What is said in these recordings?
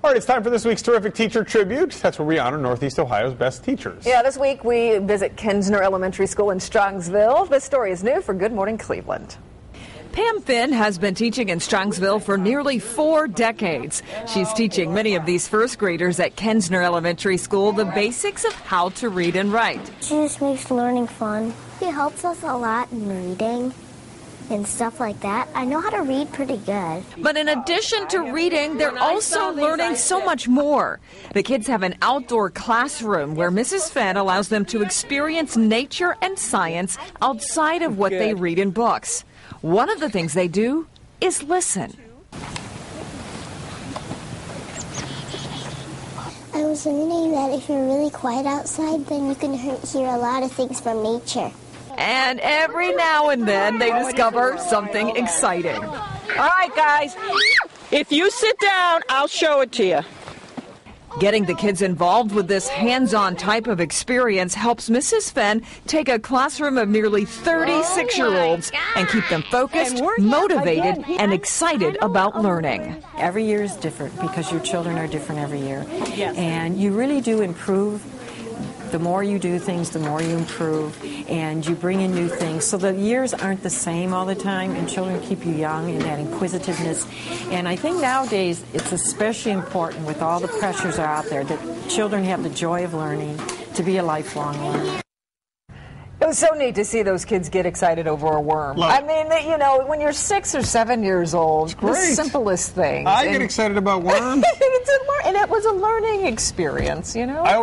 All right, it's time for this week's Terrific Teacher Tribute. That's where we honor Northeast Ohio's best teachers. Yeah, this week we visit Kinsner Elementary School in Strongsville. This story is new for Good Morning Cleveland. Pam Fenn has been teaching in Strongsville for nearly 4 decades. She's teaching many of these first graders at Kinsner Elementary School the basics of how to read and write. She just makes learning fun. She helps us a lot in reading and stuff like that. I know how to read pretty good. But in addition to reading, they're also learning so much more. The kids have an outdoor classroom where Mrs. Fenn allows them to experience nature and science outside of what they read in books. One of the things they do is listen. I was learning that if you're really quiet outside, then you can hear a lot of things from nature. And every now and then they discover something exciting. All right, guys, if you sit down, I'll show it to you. Getting the kids involved with this hands-on type of experience helps Mrs. Fenn take a classroom of nearly 36-year-olds and keep them focused, motivated, and excited about learning. Every year is different because your children are different every year. And you really do improve. The more you do things, the more you improve, and you bring in new things. So the years aren't the same all the time, and children keep you young in that inquisitiveness. And I think nowadays it's especially important with all the pressures out there that children have the joy of learning to be a lifelong learner. It was so neat to see those kids get excited over a worm. I mean, you know, when you're 6 or 7 years old, the simplest things. I get excited about worms. And it was a learning experience, you know? I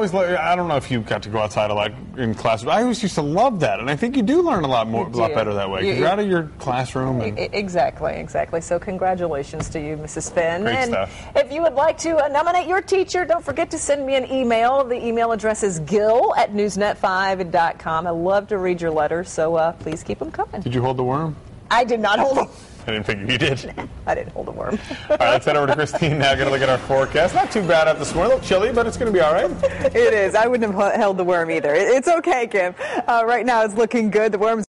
don't know if you got to go outside a lot in class, but I always used to love that. And I think you do learn a lot better that way. Because you're out of your classroom. And Exactly. So congratulations to you, Mrs. Fenn. Great stuff. If you would like to nominate your teacher, don't forget to send me an email. The email address is gil@newsnet5.com. I love to read your letters, so please keep them coming. Did you hold the worm? I did not hold them. I didn't figure you did. I didn't hold a worm. All right, let's head over to Christine now. Going to look at our forecast. Not too bad out this morning. A little chilly, but it's going to be all right. It is. I wouldn't have held the worm either. It's okay, Kim. Right now it's looking good. The worm's